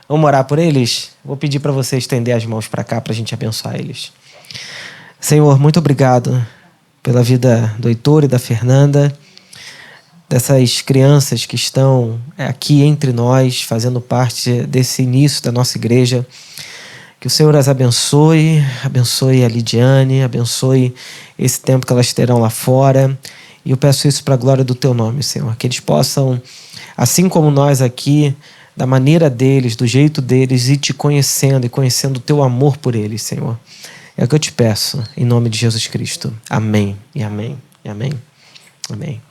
Vamos orar por eles? Vou pedir para você estender as mãos para cá para a gente abençoar eles. Senhor, muito obrigado pela vida do Heitor e da Fernanda, dessas crianças que estão aqui entre nós, fazendo parte desse início da nossa igreja. Que o Senhor as abençoe a Lidiane, abençoe esse tempo que elas terão lá fora. E eu peço isso para a glória do Teu nome, Senhor. Que eles possam, assim como nós aqui, da maneira deles, do jeito deles, ir te conhecendo e conhecendo o Teu amor por eles, Senhor. É o que eu te peço, em nome de Jesus Cristo. Amém, e amém, e amém, amém.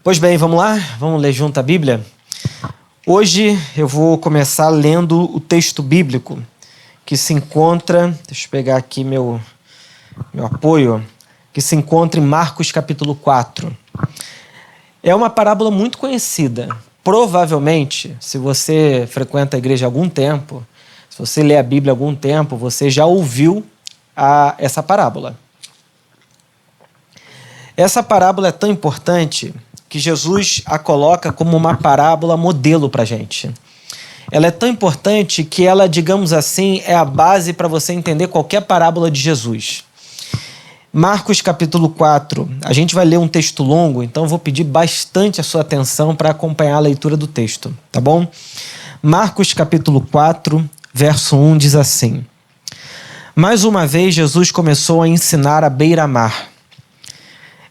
Pois bem, vamos lá? Vamos ler junto a Bíblia? Hoje eu vou começar lendo o texto bíblico que se encontra, deixa eu pegar aqui meu apoio, que se encontra em Marcos capítulo 4. É uma parábola muito conhecida. Provavelmente, se você frequenta a igreja há algum tempo, se você lê a Bíblia há algum tempo, você já ouviu essa parábola. Essa parábola é tão importante que Jesus a coloca como uma parábola modelo para a gente. Ela é tão importante que ela, digamos assim, é a base para você entender qualquer parábola de Jesus. Marcos capítulo 4, a gente vai ler um texto longo, então eu vou pedir bastante a sua atenção para acompanhar a leitura do texto, tá bom? Marcos capítulo 4, verso 1 diz assim: Mais uma vez Jesus começou a ensinar à beira-mar.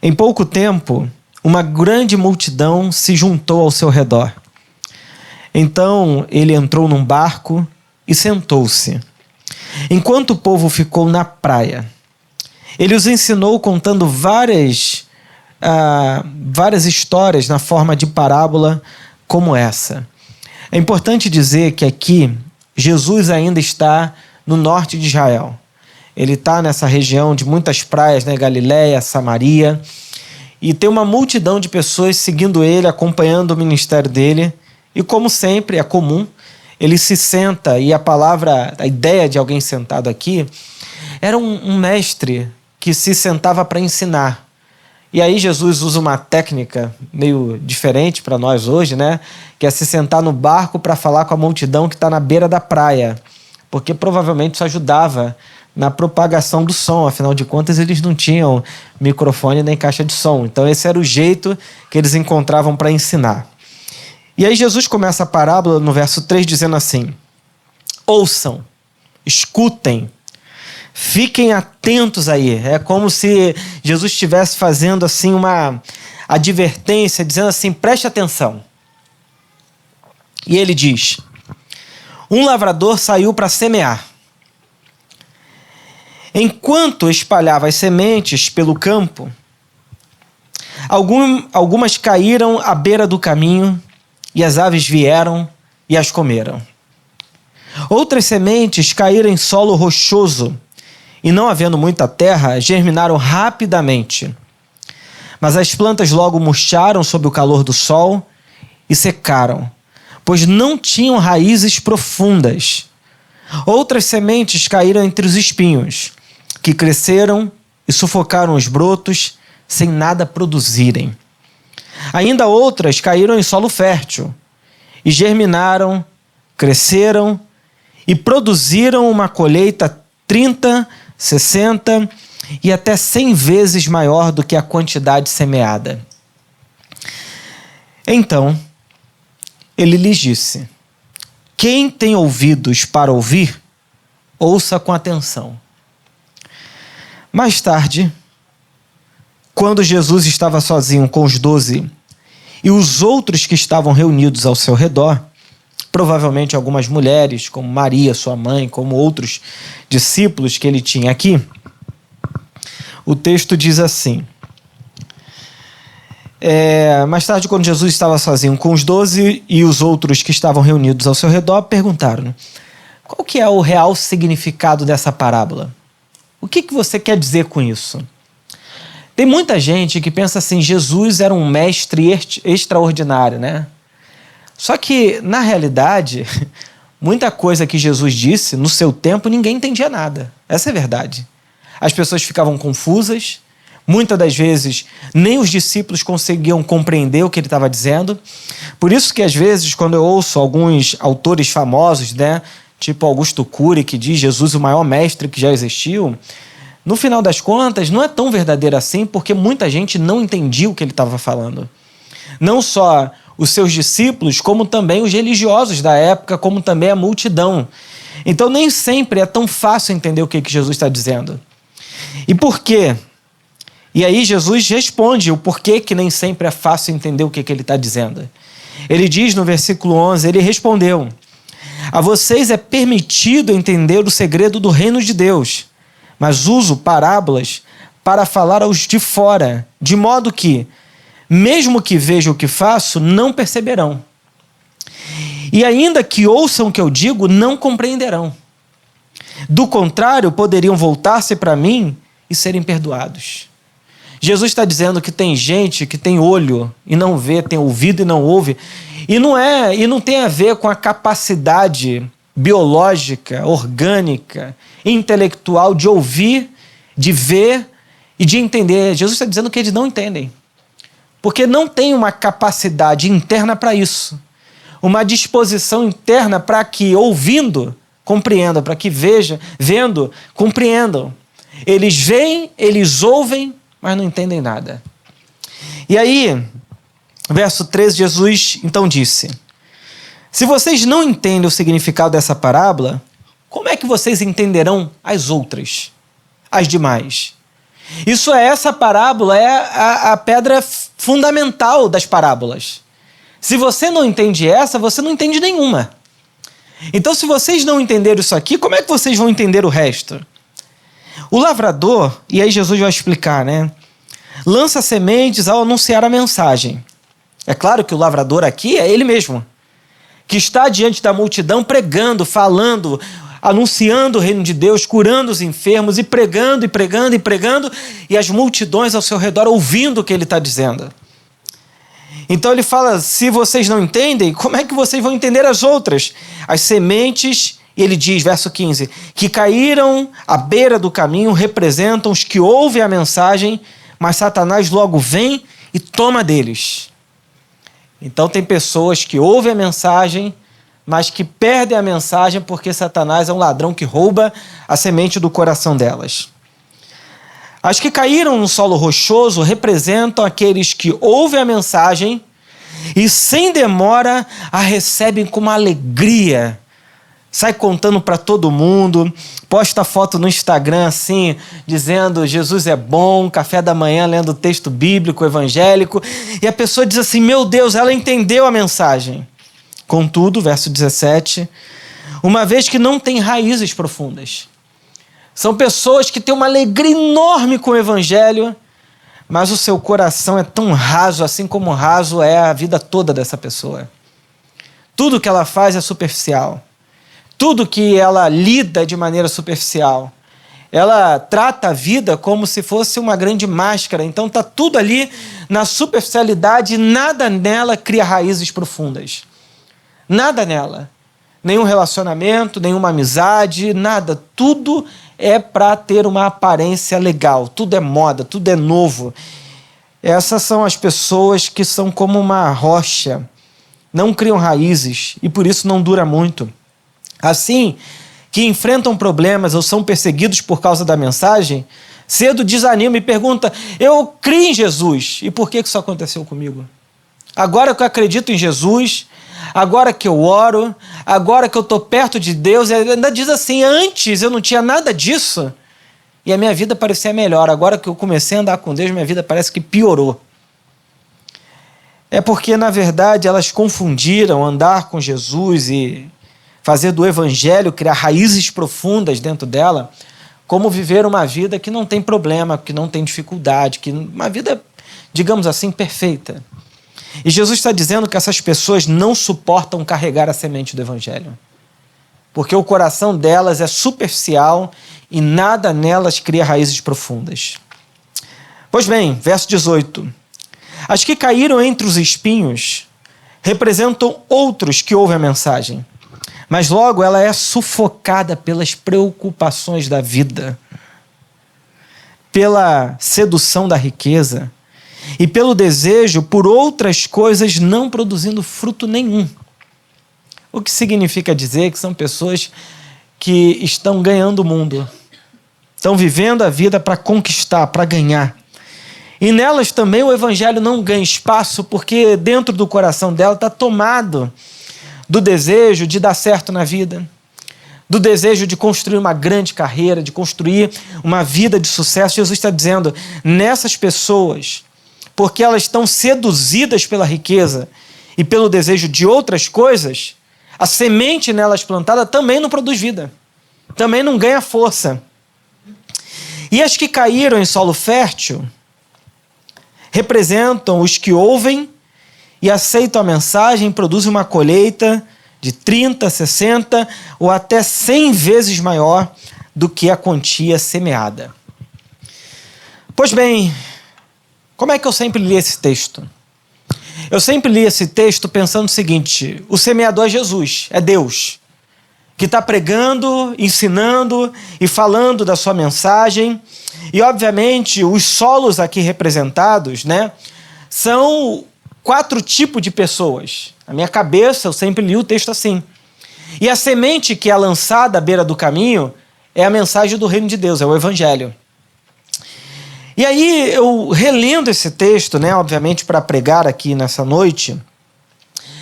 Em pouco tempo, uma grande multidão se juntou ao seu redor. Então ele entrou num barco e sentou-se, enquanto o povo ficou na praia. Ele os ensinou contando várias histórias na forma de parábola como essa. É importante dizer que aqui Jesus ainda está no norte de Israel. Ele está nessa região de muitas praias, né? Galiléia, Samaria. E tem uma multidão de pessoas seguindo ele, acompanhando o ministério dele. E como sempre, é comum, ele se senta, e a ideia de alguém sentado aqui, era um mestre que se sentava para ensinar. E aí Jesus usa uma técnica meio diferente para nós hoje, né? Que é se sentar no barco para falar com a multidão que está na beira da praia. Porque provavelmente isso ajudava na propagação do som. Afinal de contas, eles não tinham microfone nem caixa de som. Então esse era o jeito que eles encontravam para ensinar. E aí Jesus começa a parábola no verso 3 dizendo assim: Ouçam, escutem, fiquem atentos aí. É como se Jesus estivesse fazendo assim uma advertência, dizendo assim: preste atenção. E ele diz: Um lavrador saiu para semear. Enquanto espalhava as sementes pelo campo, algumas caíram à beira do caminho e as aves vieram e as comeram. Outras sementes caíram em solo rochoso e, não havendo muita terra, germinaram rapidamente. Mas as plantas logo murcharam sob o calor do sol e secaram, pois não tinham raízes profundas. Outras sementes caíram entre os espinhos, que cresceram e sufocaram os brotos sem nada produzirem. Ainda outras caíram em solo fértil e germinaram, cresceram e produziram uma colheita 30, 60 e até 100 vezes maior do que a quantidade semeada. Então, ele lhes disse: Quem tem ouvidos para ouvir, ouça com atenção. Mais tarde, quando Jesus estava sozinho com os 12 e os outros que estavam reunidos ao seu redor, provavelmente algumas mulheres, como Maria, sua mãe, como outros discípulos que ele tinha aqui, o texto diz assim: mais tarde, quando Jesus estava sozinho com os 12 e os outros que estavam reunidos ao seu redor, perguntaram: qual que é o real significado dessa parábola? O que você quer dizer com isso? Tem muita gente que pensa assim: Jesus era um mestre extraordinário, né? Só que, na realidade, muita coisa que Jesus disse, no seu tempo, ninguém entendia nada. Essa é a verdade. As pessoas ficavam confusas, Muitas das vezes, nem os discípulos conseguiam compreender o que ele estava dizendo. Por isso que, às vezes, quando eu ouço alguns autores famosos, né, tipo Augusto Cury, que diz Jesus o maior mestre que já existiu, no final das contas, não é tão verdadeiro assim, porque muita gente não entendia o que ele estava falando. Não só os seus discípulos, como também os religiosos da época, como também a multidão. Então, nem sempre é tão fácil entender o que Jesus está dizendo. E por quê? E aí Jesus responde o porquê que nem sempre é fácil entender o que ele está dizendo. Ele diz no versículo 11, ele respondeu: a vocês é permitido entender o segredo do reino de Deus, mas uso parábolas para falar aos de fora, de modo que, mesmo que vejam o que faço, não perceberão. E ainda que ouçam o que eu digo, não compreenderão. Do contrário, poderiam voltar-se para mim e serem perdoados. Jesus está dizendo que tem gente que tem olho e não vê, tem ouvido e não ouve. E não tem a ver com a capacidade biológica, orgânica, intelectual de ouvir, de ver e de entender. Jesus está dizendo que eles não entendem. Porque não tem uma capacidade interna para isso. Uma disposição interna para que, ouvindo, compreendam, para que vendo, compreendam. Eles veem, eles ouvem, mas não entendem nada. E aí, verso 13, Jesus então disse: se vocês não entendem o significado dessa parábola, como é que vocês entenderão as outras, as demais? Essa parábola é a pedra fundamental das parábolas. Se você não entende essa, você não entende nenhuma. Então, se vocês não entenderam isso aqui, como é que vocês vão entender o resto? O lavrador, e aí Jesus vai explicar, né? Lança sementes ao anunciar a mensagem. É claro que o lavrador aqui é ele mesmo, que está diante da multidão pregando, falando, anunciando o reino de Deus, curando os enfermos e pregando, e pregando, e pregando, e as multidões ao seu redor ouvindo o que ele está dizendo. Então ele fala, se vocês não entendem, como é que vocês vão entender as outras? As sementes, e ele diz, verso 15, que caíram à beira do caminho representam os que ouvem a mensagem, mas Satanás logo vem e toma deles. Então tem pessoas que ouvem a mensagem, mas que perdem a mensagem porque Satanás é um ladrão que rouba a semente do coração delas. As que caíram no solo rochoso representam aqueles que ouvem a mensagem e sem demora a recebem com uma alegria. Sai contando para todo mundo, posta foto no Instagram assim, dizendo Jesus é bom, café da manhã lendo texto bíblico, evangélico, e a pessoa diz assim, meu Deus, ela entendeu a mensagem. Contudo, verso 17, uma vez que não tem raízes profundas. São pessoas que têm uma alegria enorme com o evangelho, mas o seu coração é tão raso, assim como raso é a vida toda dessa pessoa. Tudo que ela faz é superficial. Tudo que ela lida de maneira superficial. Ela trata a vida como se fosse uma grande máscara. Então está tudo ali na superficialidade e nada nela cria raízes profundas. Nada nela. Nenhum relacionamento, nenhuma amizade, nada. Tudo é para ter uma aparência legal. Tudo é moda, tudo é novo. Essas são as pessoas que são como uma rocha. Não criam raízes e por isso não dura muito. Assim, que enfrentam problemas ou são perseguidos por causa da mensagem, cedo desanima e pergunta, eu criei em Jesus, e por que isso aconteceu comigo? Agora que eu acredito em Jesus, agora que eu oro, agora que eu estou perto de Deus, ele ainda diz assim, antes eu não tinha nada disso, e a minha vida parecia melhor, agora que eu comecei a andar com Deus, minha vida parece que piorou. É porque, na verdade, elas confundiram andar com Jesus e fazer do evangelho, criar raízes profundas dentro dela, como viver uma vida que não tem problema, que não tem dificuldade, que uma vida, digamos assim, perfeita. E Jesus está dizendo que essas pessoas não suportam carregar a semente do evangelho, porque o coração delas é superficial e nada nelas cria raízes profundas. Pois bem, verso 18. As que caíram entre os espinhos representam outros que ouvem a mensagem, mas logo ela é sufocada pelas preocupações da vida. pela sedução da riqueza e pelo desejo por outras coisas não produzindo fruto nenhum. O que significa dizer que são pessoas que estão ganhando o mundo, estão vivendo a vida para conquistar, para ganhar. E nelas também o evangelho não ganha espaço, porque dentro do coração dela está tomado do desejo de dar certo na vida, do desejo de construir uma grande carreira, de construir uma vida de sucesso. Jesus está dizendo, nessas pessoas, porque elas estão seduzidas pela riqueza e pelo desejo de outras coisas, a semente nelas plantada também não produz vida, também não ganha força. E as que caíram em solo fértil representam os que ouvem e aceitam a mensagem, produzem uma colheita de 30, 60 ou até 100 vezes maior do que a quantia semeada. Pois bem, como é que eu sempre li esse texto? Eu sempre li esse texto pensando o seguinte, o semeador é Jesus, é Deus, que está pregando, ensinando e falando da sua mensagem. E, obviamente, os solos aqui representados, né, são 4 tipos de pessoas. Na minha cabeça, eu sempre li o texto assim. E a semente que é lançada à beira do caminho é a mensagem do reino de Deus, é o evangelho. E aí, eu relendo esse texto, né, obviamente, para pregar aqui nessa noite,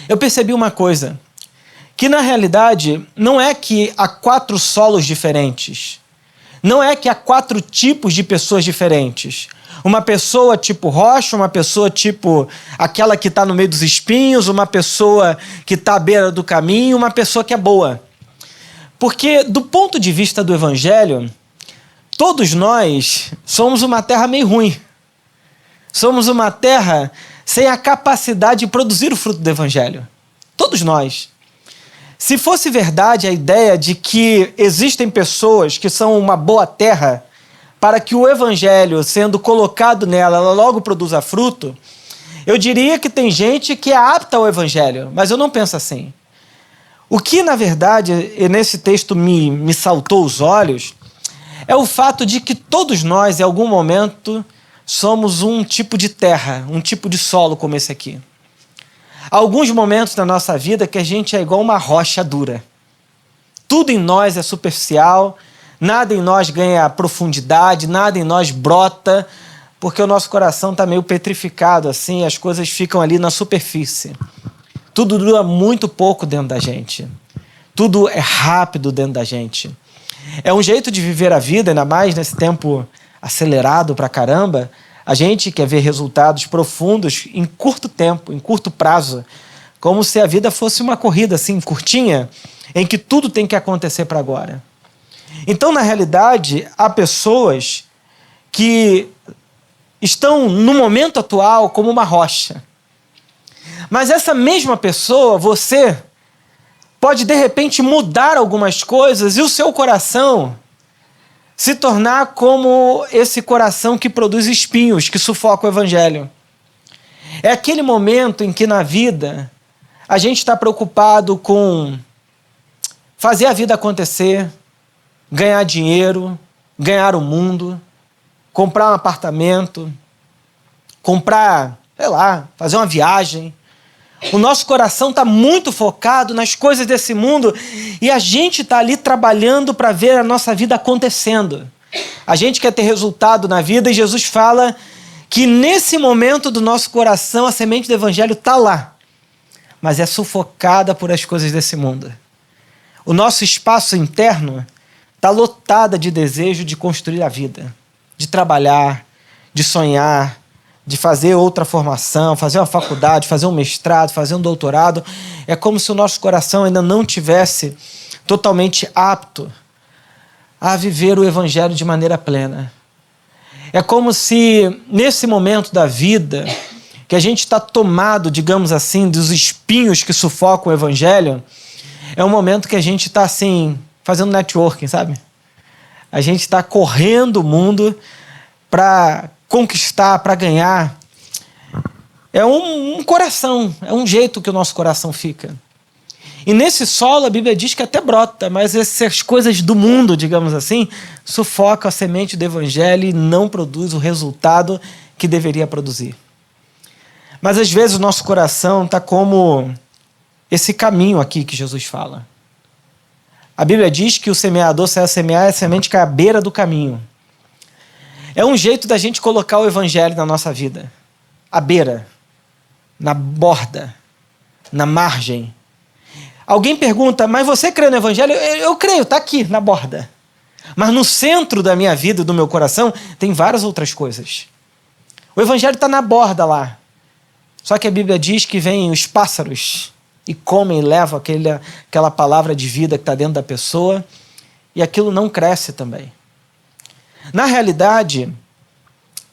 eu percebi uma coisa, que na realidade não é que há 4 solos diferentes, não é que há 4 tipos de pessoas diferentes. Uma pessoa tipo rocha, uma pessoa tipo aquela que está no meio dos espinhos, uma pessoa que está à beira do caminho, uma pessoa que é boa. Porque do ponto de vista do evangelho, todos nós somos uma terra meio ruim. Somos uma terra sem a capacidade de produzir o fruto do evangelho. Todos nós. Se fosse verdade a ideia de que existem pessoas que são uma boa terra para que o evangelho, sendo colocado nela, ela logo produza fruto, eu diria que tem gente que é apta ao evangelho, mas eu não penso assim. O que, na verdade, nesse texto me saltou os olhos é o fato de que todos nós, em algum momento, somos um tipo de terra, um tipo de solo como esse aqui. Há alguns momentos na nossa vida que a gente é igual uma rocha dura. Tudo em nós é superficial, nada em nós ganha profundidade, nada em nós brota, porque o nosso coração está meio petrificado assim, as coisas ficam ali na superfície. Tudo dura muito pouco dentro da gente. Tudo é rápido dentro da gente. É um jeito de viver a vida, ainda mais nesse tempo acelerado pra caramba. A gente quer ver resultados profundos em curto tempo, em curto prazo, como se a vida fosse uma corrida assim, curtinha, em que tudo tem que acontecer para agora. Então, na realidade, há pessoas que estão no momento atual como uma rocha. Mas essa mesma pessoa, você, pode de repente mudar algumas coisas e o seu coração se tornar como esse coração que produz espinhos, que sufoca o evangelho. É aquele momento em que na vida a gente está preocupado com fazer a vida acontecer, ganhar dinheiro, ganhar o mundo, comprar um apartamento, comprar, sei lá, fazer uma viagem. O nosso coração está muito focado nas coisas desse mundo e a gente está ali trabalhando para ver a nossa vida acontecendo. A gente quer ter resultado na vida e Jesus fala que nesse momento do nosso coração a semente do evangelho está lá, mas é sufocada por as coisas desse mundo. O nosso espaço interno está lotado de desejo de construir a vida, de trabalhar, de sonhar, de fazer outra formação, fazer uma faculdade, fazer um mestrado, fazer um doutorado. É como se o nosso coração ainda não tivesse totalmente apto a viver o evangelho de maneira plena. É como se nesse momento da vida que a gente está tomado, digamos assim, dos espinhos que sufocam o evangelho, é um momento que a gente está assim, fazendo networking, sabe? A gente está correndo o mundo para conquistar, para ganhar. É um coração, é um jeito que o nosso coração fica. E nesse solo a Bíblia diz que até brota, mas essas coisas do mundo, digamos assim, sufocam a semente do evangelho e não produz o resultado que deveria produzir. Mas às vezes o nosso coração está como esse caminho aqui que Jesus fala. A Bíblia diz que o semeador sai a semear e a semente cai à beira do caminho. É um jeito da gente colocar o evangelho na nossa vida. À beira, na borda, na margem. Alguém pergunta, mas você crê no evangelho? Eu creio, está aqui, na borda. Mas no centro da minha vida e do meu coração tem várias outras coisas. O evangelho está na borda lá. Só que a Bíblia diz que vêm os pássaros e comem e levam aquela palavra de vida que está dentro da pessoa e aquilo não cresce também. Na realidade,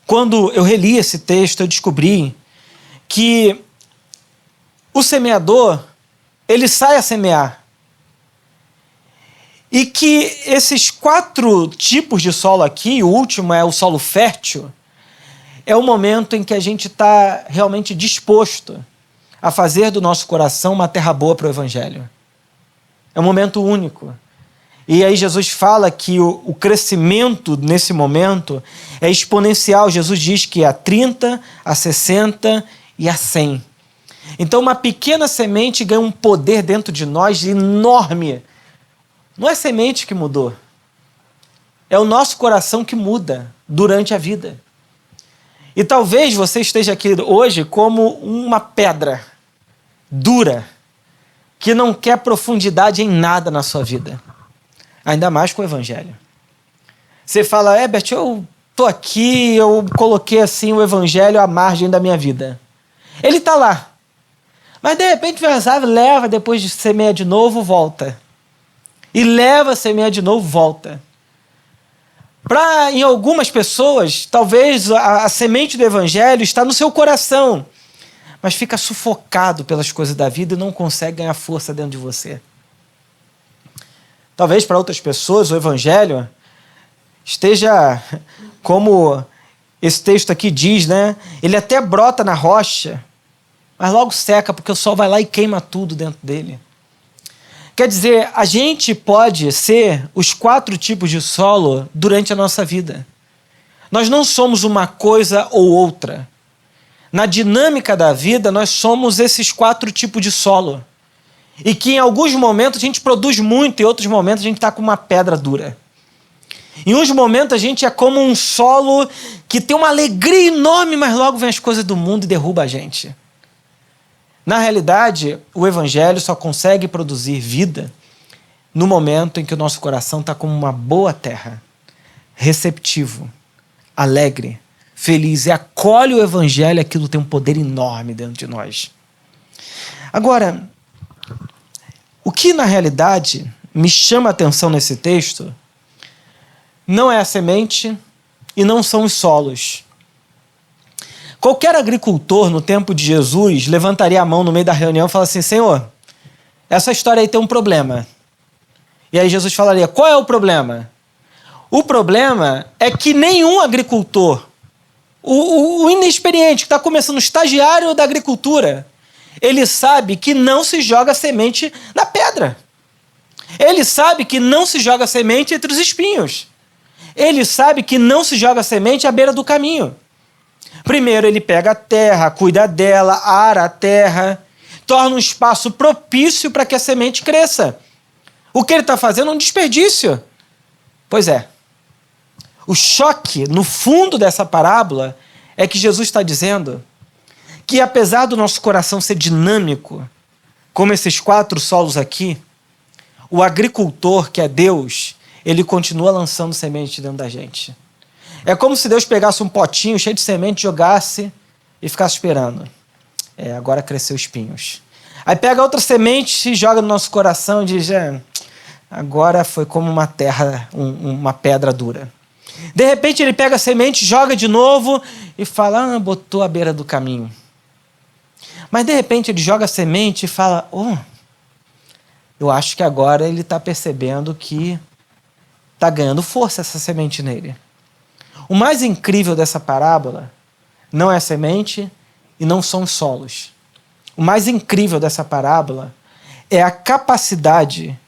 quando eu reli esse texto, eu descobri que o semeador, ele sai a semear. E que esses 4 tipos de solo aqui, o último é o solo fértil, é o momento em que a gente está realmente disposto a fazer do nosso coração uma terra boa para o evangelho. É um momento único. E aí Jesus fala que o crescimento nesse momento é exponencial. Jesus diz que é a 30, a 60 e a 100. Então uma pequena semente ganha um poder dentro de nós enorme. Não é a semente que mudou. É o nosso coração que muda durante a vida. E talvez você esteja aqui hoje como uma pedra dura, que não quer profundidade em nada na sua vida. Ainda mais com o evangelho. Você fala, Herbert, eu estou aqui, eu coloquei assim o evangelho à margem da minha vida. Ele está lá. Mas de repente leva, depois de semear de novo, volta. E leva, semeia de novo, volta. Em algumas pessoas, talvez a semente do evangelho está no seu coração, mas fica sufocado pelas coisas da vida e não consegue ganhar força dentro de você. Talvez para outras pessoas o evangelho esteja como esse texto aqui diz, né? Ele até brota na rocha, mas logo seca porque o sol vai lá e queima tudo dentro dele. Quer dizer, a gente pode ser os 4 tipos de solo durante a nossa vida. Nós não somos uma coisa ou outra. Na dinâmica da vida, nós somos esses 4 tipos de solo. E que em alguns momentos a gente produz muito, em outros momentos a gente está com uma pedra dura. Em uns momentos a gente é como um solo que tem uma alegria enorme, mas logo vem as coisas do mundo e derruba a gente. Na realidade, o evangelho só consegue produzir vida no momento em que o nosso coração está como uma boa terra, receptivo, alegre, feliz, e acolhe o evangelho, aquilo tem um poder enorme dentro de nós. Agora, o que na realidade me chama a atenção nesse texto não é a semente e não são os solos. Qualquer agricultor no tempo de Jesus levantaria a mão no meio da reunião e falaria assim, Senhor, essa história aí tem um problema. E aí Jesus falaria, qual é o problema? O problema é que nenhum agricultor, o inexperiente que está começando, o estagiário da agricultura, ele sabe que não se joga semente na pedra. Ele sabe que não se joga semente entre os espinhos. Ele sabe que não se joga semente à beira do caminho. Primeiro ele pega a terra, cuida dela, ara a terra, torna um espaço propício para que a semente cresça. O que ele está fazendo é um desperdício. Pois é. O choque no fundo dessa parábola é que Jesus está dizendo que apesar do nosso coração ser dinâmico, como esses 4 solos aqui, o agricultor, que é Deus, ele continua lançando semente dentro da gente. É como se Deus pegasse um potinho cheio de semente, jogasse e ficasse esperando. Agora cresceu espinhos. Aí pega outra semente e joga no nosso coração e diz, agora foi como uma terra, uma pedra dura. De repente ele pega a semente, joga de novo e fala, botou à beira do caminho. Mas de repente ele joga a semente e fala, eu acho que agora ele está percebendo que está ganhando força essa semente nele. O mais incrível dessa parábola não é a semente e não são os solos. O mais incrível dessa parábola é a capacidade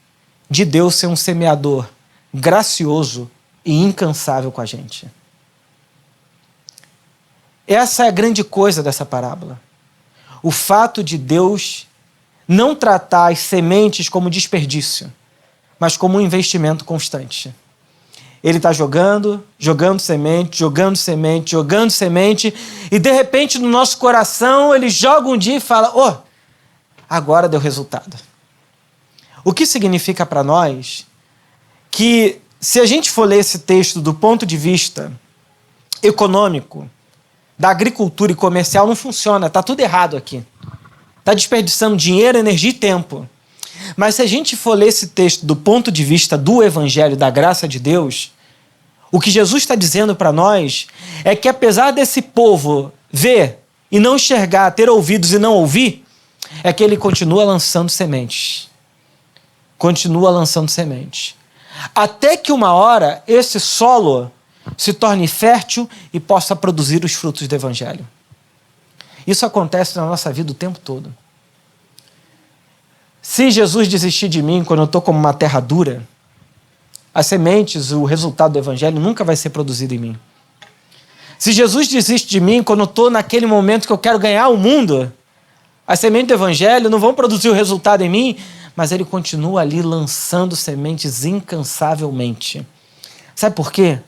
de Deus ser um semeador gracioso e incansável com a gente. Essa é a grande coisa dessa parábola. O fato de Deus não tratar as sementes como desperdício, mas como um investimento constante. Ele está jogando semente, e de repente no nosso coração ele joga um dia e fala, agora deu resultado. O que significa para nós que, se a gente for ler esse texto do ponto de vista econômico, da agricultura e comercial, não funciona, está tudo errado aqui. Está desperdiçando dinheiro, energia e tempo. Mas se a gente for ler esse texto do ponto de vista do Evangelho, da graça de Deus, o que Jesus está dizendo para nós é que, apesar desse povo ver e não enxergar, ter ouvidos e não ouvir, é que ele continua lançando sementes. Continua lançando sementes. Até que uma hora esse solo se torne fértil e possa produzir os frutos do Evangelho. Isso acontece na nossa vida o tempo todo. Se Jesus desistir de mim quando eu estou como uma terra dura, as sementes, o resultado do Evangelho nunca vai ser produzido em mim. Se Jesus desiste de mim quando eu estou naquele momento que eu quero ganhar o mundo, as sementes do Evangelho não vão produzir o resultado em mim, mas ele continua ali lançando sementes incansavelmente. Sabe por quê?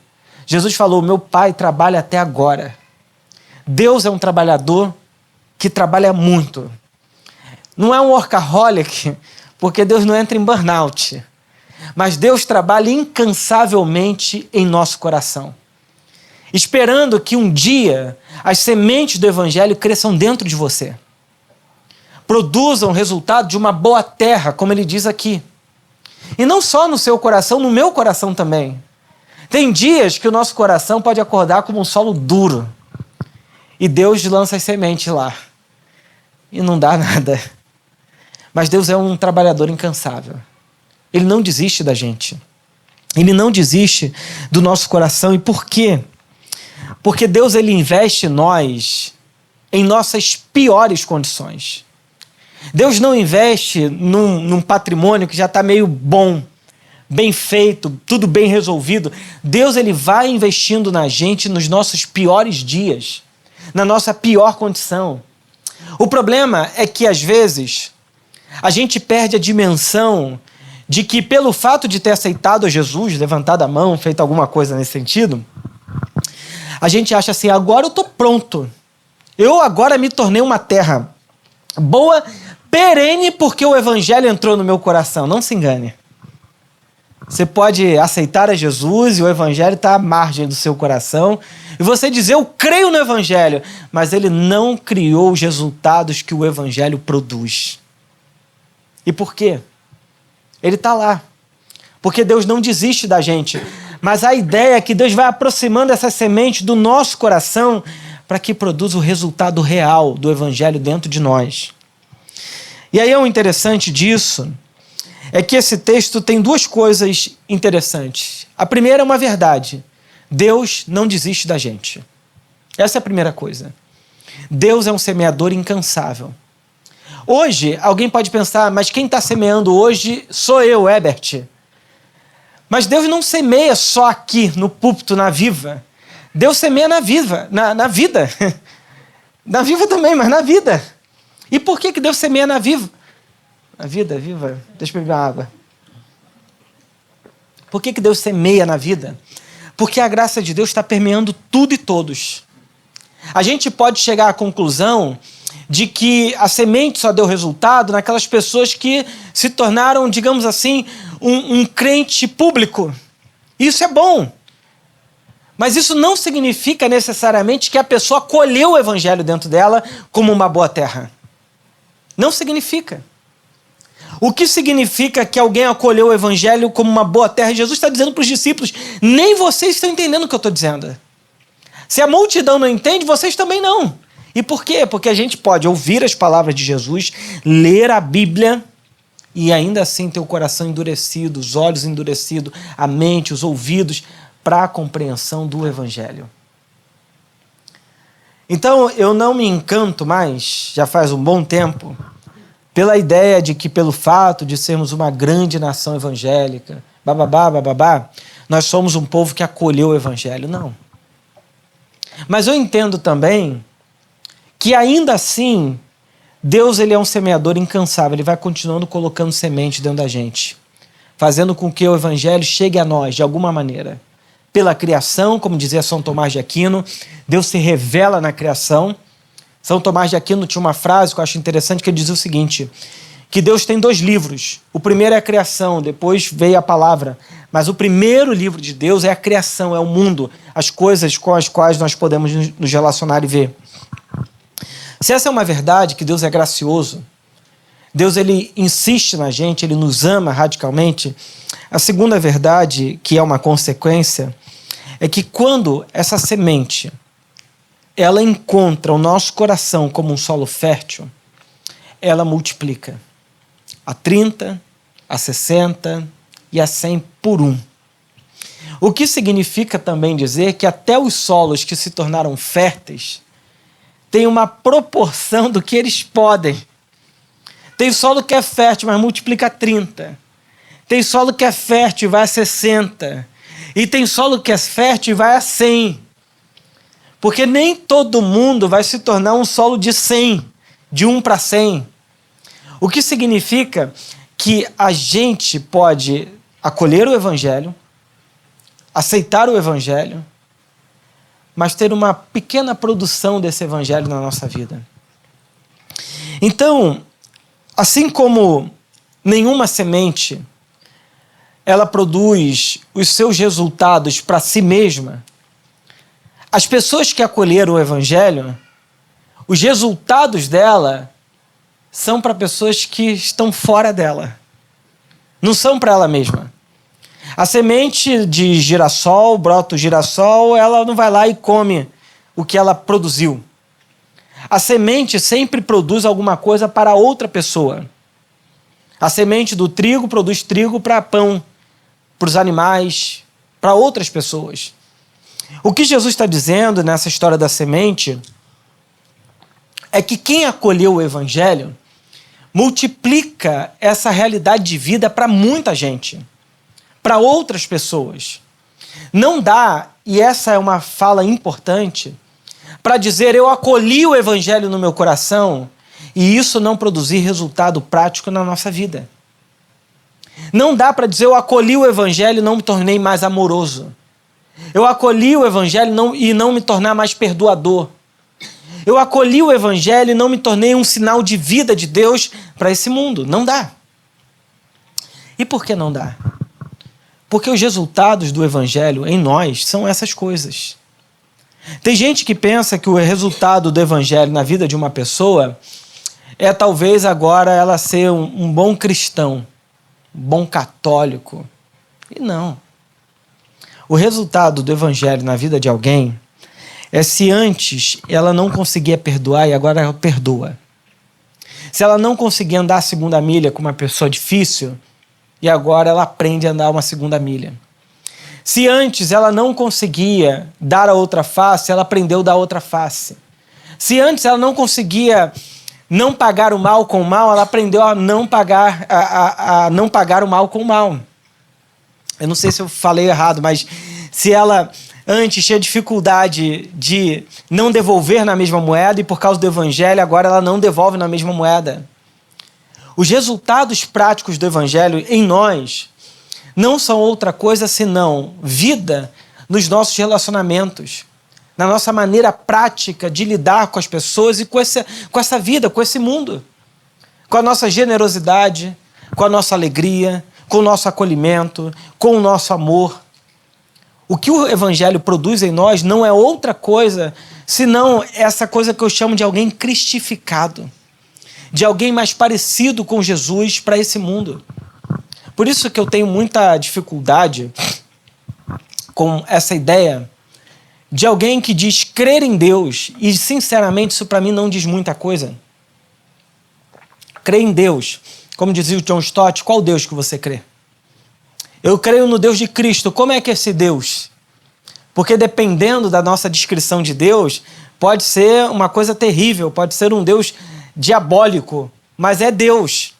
Jesus falou, meu Pai trabalha até agora. Deus é um trabalhador que trabalha muito. Não é um workaholic, porque Deus não entra em burnout. Mas Deus trabalha incansavelmente em nosso coração, esperando que um dia as sementes do Evangelho cresçam dentro de você. Produzam o resultado de uma boa terra, como ele diz aqui. E não só no seu coração, no meu coração também. Tem dias que o nosso coração pode acordar como um solo duro. E Deus lança as sementes lá. E não dá nada. Mas Deus é um trabalhador incansável. Ele não desiste da gente. Ele não desiste do nosso coração. E por quê? Porque Deus ele investe em nós em nossas piores condições. Deus não investe num patrimônio que já está meio bom, bem feito, tudo bem resolvido. Deus ele vai investindo na gente nos nossos piores dias, na nossa pior condição. O problema é que, às vezes, a gente perde a dimensão de que, pelo fato de ter aceitado Jesus, levantado a mão, feito alguma coisa nesse sentido, a gente acha assim, agora eu estou pronto. Eu agora me tornei uma terra boa, perene, porque o Evangelho entrou no meu coração. Não se engane. Você pode aceitar a Jesus e o Evangelho está à margem do seu coração. E você dizer, eu creio no Evangelho, mas ele não criou os resultados que o Evangelho produz. E por quê? Ele está lá. Porque Deus não desiste da gente. Mas a ideia é que Deus vai aproximando essa semente do nosso coração para que produza o resultado real do Evangelho dentro de nós. E aí o interessante disso é que esse texto tem duas coisas interessantes. A primeira é uma verdade. Deus não desiste da gente. Essa é a primeira coisa. Deus é um semeador incansável. Hoje, alguém pode pensar, mas quem está semeando hoje sou eu, Herbert. Mas Deus não semeia só aqui, no púlpito, na Viva. Deus semeia na vida. Na Viva também, mas na vida. E por que Deus semeia na Viva? Na vida, Viva? Deixa eu beber água. Por que Deus semeia na vida? Porque a graça de Deus está permeando tudo e todos. A gente pode chegar à conclusão de que a semente só deu resultado naquelas pessoas que se tornaram, digamos assim, um crente público. Isso é bom. Mas isso não significa necessariamente que a pessoa colheu o Evangelho dentro dela como uma boa terra. Não significa. O que significa que alguém acolheu o Evangelho como uma boa terra? Jesus está dizendo para os discípulos, nem vocês estão entendendo o que eu estou dizendo. Se a multidão não entende, vocês também não. E por quê? Porque a gente pode ouvir as palavras de Jesus, ler a Bíblia e ainda assim ter o coração endurecido, os olhos endurecidos, a mente, os ouvidos para a compreensão do Evangelho. Então eu não me encanto mais, já faz um bom tempo, pela ideia de que pelo fato de sermos uma grande nação evangélica, nós somos um povo que acolheu o evangelho. Não. Mas eu entendo também que ainda assim, Deus ele é um semeador incansável, ele vai continuando colocando semente dentro da gente, fazendo com que o evangelho chegue a nós de alguma maneira. Pela criação, como dizia São Tomás de Aquino, Deus se revela na criação. São Tomás de Aquino tinha uma frase que eu acho interessante, que ele dizia o seguinte, que Deus tem 2 livros. O primeiro é a criação, depois veio a palavra. Mas o primeiro livro de Deus é a criação, é o mundo, as coisas com as quais nós podemos nos relacionar e ver. Se essa é uma verdade, que Deus é gracioso, Deus ele insiste na gente, ele nos ama radicalmente, a segunda verdade, que é uma consequência, é que quando essa semente ela encontra o nosso coração como um solo fértil, ela multiplica a 30, a 60 e a 100 por 1. O que significa também dizer que até os solos que se tornaram férteis têm uma proporção do que eles podem. Tem solo que é fértil, mas multiplica a 30. Tem solo que é fértil e vai a 60. E tem solo que é fértil e vai a 100. Porque nem todo mundo vai se tornar um solo de 100, de 1 para 100. O que significa que a gente pode acolher o evangelho, aceitar o evangelho, mas ter uma pequena produção desse evangelho na nossa vida. Então, assim como nenhuma semente ela produz os seus resultados para si mesma, as pessoas que acolheram o evangelho, os resultados dela são para pessoas que estão fora dela, não são para ela mesma. A semente de girassol, brota o girassol, ela não vai lá e come o que ela produziu. A semente sempre produz alguma coisa para outra pessoa. A semente do trigo produz trigo para pão, para os animais, para outras pessoas. O que Jesus está dizendo nessa história da semente é que quem acolheu o evangelho multiplica essa realidade de vida para muita gente, para outras pessoas. Não dá, e essa é uma fala importante, para dizer eu acolhi o evangelho no meu coração e isso não produzir resultado prático na nossa vida. Não dá para dizer eu acolhi o evangelho e não me tornei mais amoroso. Eu acolhi o evangelho e não me tornar mais perdoador. Eu acolhi o evangelho e não me tornei um sinal de vida de Deus para esse mundo. Não dá. E por que não dá? Porque os resultados do evangelho em nós são essas coisas. Tem gente que pensa que o resultado do evangelho na vida de uma pessoa é talvez agora ela ser um bom cristão, um bom católico. E não. O resultado do evangelho na vida de alguém é se antes ela não conseguia perdoar e agora ela perdoa. Se ela não conseguia andar a segunda milha com uma pessoa difícil e agora ela aprende a andar uma segunda milha. Se antes ela não conseguia dar a outra face, ela aprendeu a dar a outra face. Se antes ela não conseguia não pagar o mal com o mal, ela aprendeu a não pagar, a não pagar o mal com o mal. Eu não sei se eu falei errado, mas se ela antes tinha dificuldade de não devolver na mesma moeda e por causa do evangelho agora ela não devolve na mesma moeda. Os resultados práticos do evangelho em nós não são outra coisa senão vida nos nossos relacionamentos, na nossa maneira prática de lidar com as pessoas e com essa vida, com esse mundo, com a nossa generosidade, com a nossa alegria, com o nosso acolhimento, com o nosso amor. O que o evangelho produz em nós não é outra coisa senão essa coisa que eu chamo de alguém cristificado, de alguém mais parecido com Jesus para esse mundo. Por isso que eu tenho muita dificuldade com essa ideia de alguém que diz crer em Deus, e sinceramente isso para mim não diz muita coisa. Crer em Deus, como dizia o John Stott, qual Deus que você crê? Eu creio no Deus de Cristo. Como é que é esse Deus? Porque dependendo da nossa descrição de Deus, pode ser uma coisa terrível, pode ser um Deus diabólico, mas é Deus.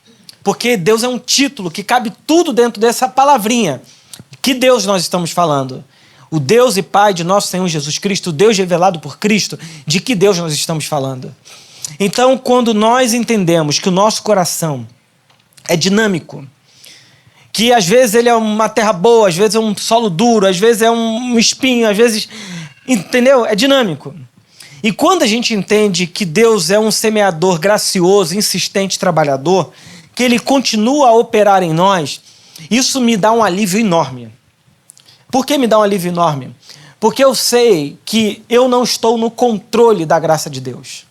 Porque Deus é um título que cabe tudo dentro dessa palavrinha. Que Deus nós estamos falando? O Deus e Pai de nosso Senhor Jesus Cristo, o Deus revelado por Cristo, de que Deus nós estamos falando? Então, quando nós entendemos que o nosso coração é dinâmico, que às vezes ele é uma terra boa, às vezes é um solo duro, às vezes é um espinho, às vezes... Entendeu? É dinâmico. E quando a gente entende que Deus é um semeador gracioso, insistente, trabalhador, que Ele continua a operar em nós, isso me dá um alívio enorme. Por que me dá um alívio enorme? Porque eu sei que eu não estou no controle da graça de Deus.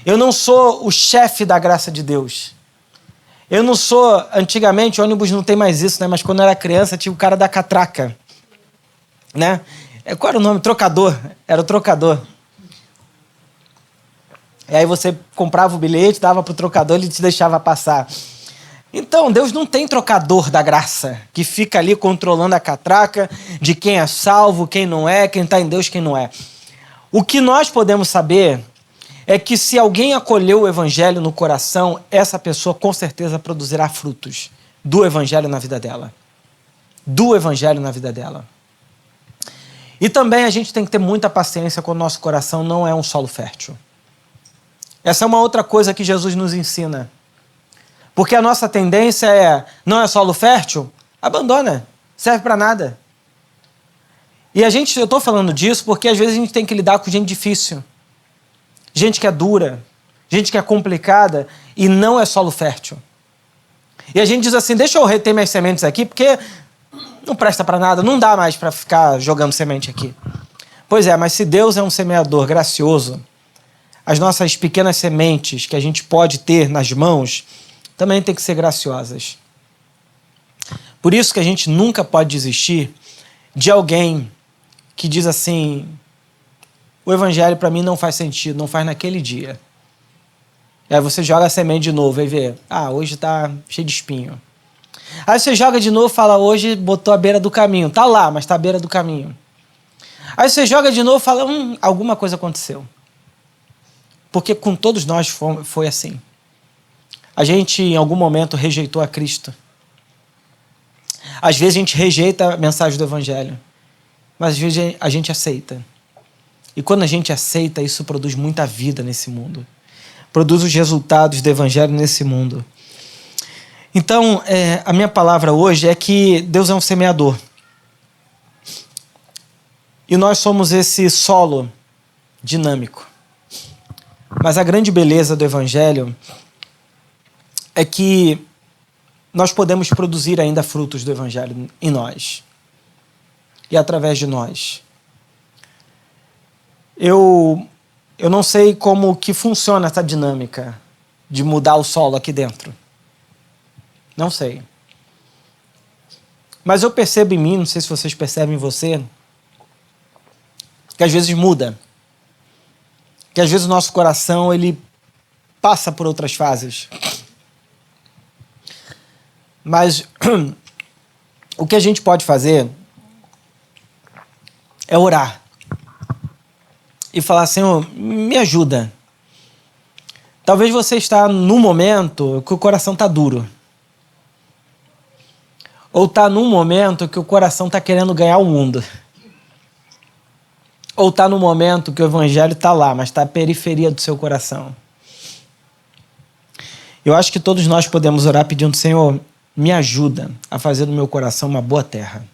Eu não sou o chefe da graça de Deus. Eu não sou... Antigamente, ônibus não tem mais isso, né? Mas quando eu era criança, tinha o cara da catraca. Né? Qual era o nome? Trocador. Era o trocador. E aí você comprava o bilhete, dava pro trocador, ele te deixava passar. Então, Deus não tem trocador da graça, que fica ali controlando a catraca de quem é salvo, quem não é, quem está em Deus, quem não é. O que nós podemos saber é que se alguém acolheu o evangelho no coração, essa pessoa com certeza produzirá frutos do evangelho na vida dela. Do evangelho na vida dela. E também a gente tem que ter muita paciência quando o nosso coração não é um solo fértil. Essa é uma outra coisa que Jesus nos ensina. Porque a nossa tendência é, não é solo fértil? Abandona, serve para nada. E eu estou falando disso porque às vezes a gente tem que lidar com gente difícil. Gente que é dura, gente que é complicada e não é solo fértil. E a gente diz assim, deixa eu reter minhas sementes aqui porque não presta para nada, não dá mais para ficar jogando semente aqui. Pois é, mas se Deus é um semeador gracioso, as nossas pequenas sementes que a gente pode ter nas mãos também tem que ser graciosas. Por isso que a gente nunca pode desistir de alguém que diz assim, o evangelho para mim não faz sentido, não faz naquele dia. E aí você joga a semente de novo e vê, hoje está cheio de espinho. Aí você joga de novo e fala, hoje botou a beira do caminho. Tá lá, mas tá à beira do caminho. Aí você joga de novo e fala, alguma coisa aconteceu. Porque com todos nós foi assim. A gente, em algum momento, rejeitou a Cristo. Às vezes a gente rejeita a mensagem do Evangelho. Mas às vezes a gente aceita. E quando a gente aceita, isso produz muita vida nesse mundo. Produz os resultados do Evangelho nesse mundo. Então, a minha palavra hoje é que Deus é um semeador. E nós somos esse solo dinâmico. Mas a grande beleza do Evangelho é que nós podemos produzir ainda frutos do Evangelho em nós. E através de nós. Eu não sei como que funciona essa dinâmica de mudar o solo aqui dentro. Não sei. Mas eu percebo em mim, não sei se vocês percebem em você, que às vezes muda. Que às vezes o nosso coração, ele passa por outras fases. Mas o que a gente pode fazer é orar. E falar, Senhor, me ajuda. Talvez você está num momento que o coração está duro. Ou está num momento que o coração está querendo ganhar o mundo. Ou está num momento que o evangelho está lá, mas está à periferia do seu coração. Eu acho que todos nós podemos orar pedindo, Senhor, me ajuda a fazer do meu coração uma boa terra.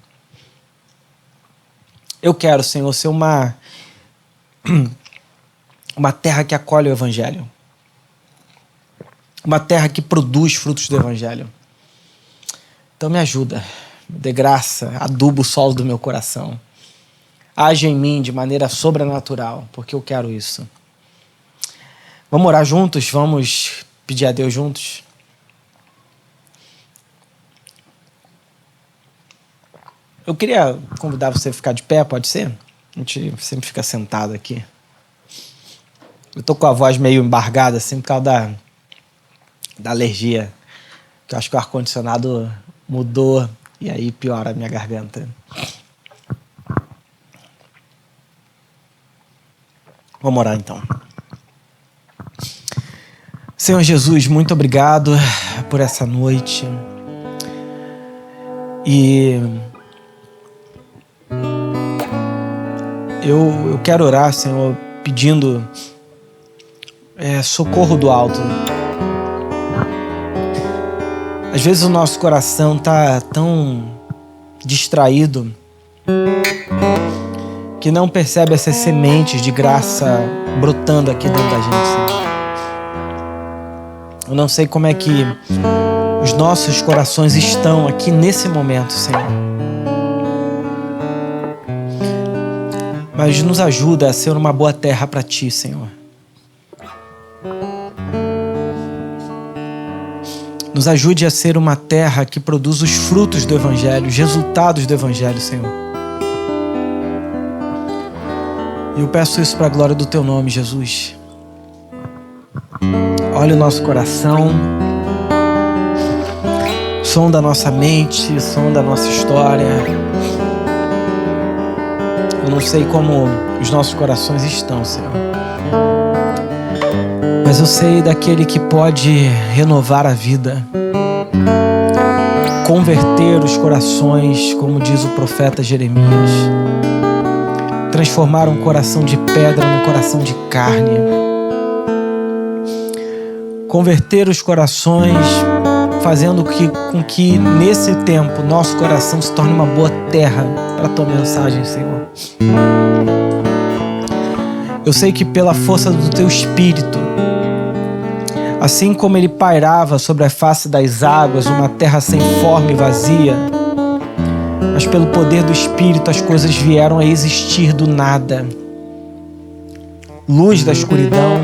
Eu quero, Senhor, ser uma terra que acolhe o evangelho. Uma terra que produz frutos do evangelho. Então me ajuda, me dê graça, aduba o solo do meu coração. Age em mim de maneira sobrenatural, porque eu quero isso. Vamos orar juntos? Vamos pedir a Deus juntos? Eu queria convidar você a ficar de pé, pode ser? A gente sempre fica sentado aqui. Eu tô com a voz meio embargada, assim, por causa da alergia. Que eu acho que o ar-condicionado mudou e aí piora a minha garganta. Vamos orar então. Senhor Jesus, muito obrigado por essa noite. E eu quero orar, Senhor, pedindo socorro do alto. Às vezes o nosso coração tá tão distraído que não percebe essas sementes de graça brotando aqui dentro da gente, Senhor. Eu não sei como é que os nossos corações estão aqui nesse momento, Senhor. Mas nos ajuda a ser uma boa terra para Ti, Senhor. Nos ajude a ser uma terra que produz os frutos do Evangelho, os resultados do Evangelho, Senhor. E eu peço isso para a glória do Teu nome, Jesus. Olha o nosso coração, som da nossa mente, som da nossa história. Eu não sei como os nossos corações estão, Senhor. Mas eu sei daquele que pode renovar a vida, converter os corações, como diz o profeta Jeremias, transformar um coração de pedra num coração de carne, converter os corações, fazendo com que nesse tempo nosso coração se torne uma boa terra para a Tua mensagem, Senhor. Eu sei que pela força do Teu Espírito, assim como Ele pairava sobre a face das águas, uma terra sem forma e vazia, mas pelo poder do Espírito as coisas vieram a existir do nada. Luz da escuridão,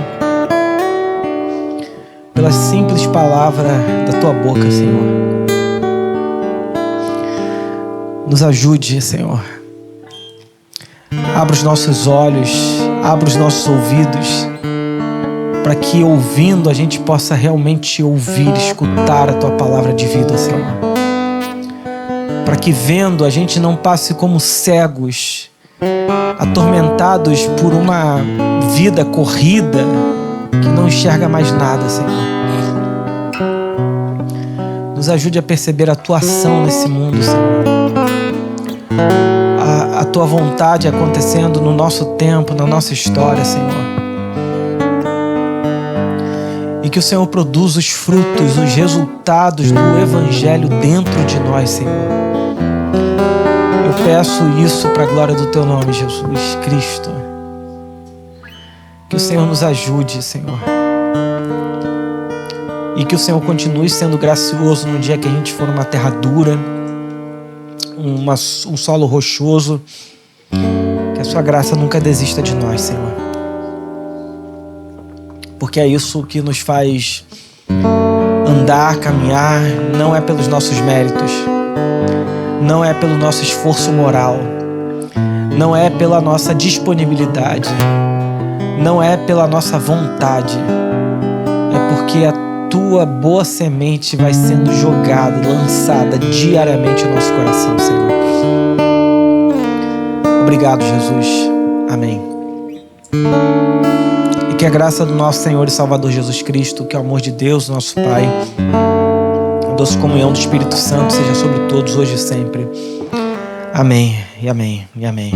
pela simples palavra da Tua boca, Senhor. Nos ajude, Senhor. Abra os nossos olhos, abra os nossos ouvidos, para que ouvindo a gente possa realmente ouvir, escutar a Tua palavra de vida, Senhor. Para que vendo a gente não passe como cegos, atormentados por uma vida corrida que não enxerga mais nada, Senhor. Nos ajude a perceber a Tua ação nesse mundo, Senhor. A Tua vontade acontecendo no nosso tempo, na nossa história, Senhor. E que o Senhor produza os frutos, os resultados do Evangelho dentro de nós, Senhor. Eu peço isso para a glória do Teu nome, Jesus Cristo. Que o Senhor nos ajude, Senhor. E que o Senhor continue sendo gracioso no dia que a gente for numa terra dura, um solo rochoso. Que a Sua graça nunca desista de nós, Senhor. Porque é isso que nos faz andar, caminhar. Não é pelos nossos méritos, não é pelo nosso esforço moral, não é pela nossa disponibilidade, não é pela nossa vontade. É porque a Tua boa semente vai sendo jogada, lançada diariamente no nosso coração, Senhor. Obrigado, Jesus. Amém. E que a graça do nosso Senhor e Salvador Jesus Cristo, que o amor de Deus, nosso Pai, a doce comunhão do Espírito Santo seja sobre todos hoje e sempre. Amém, e amém, e amém.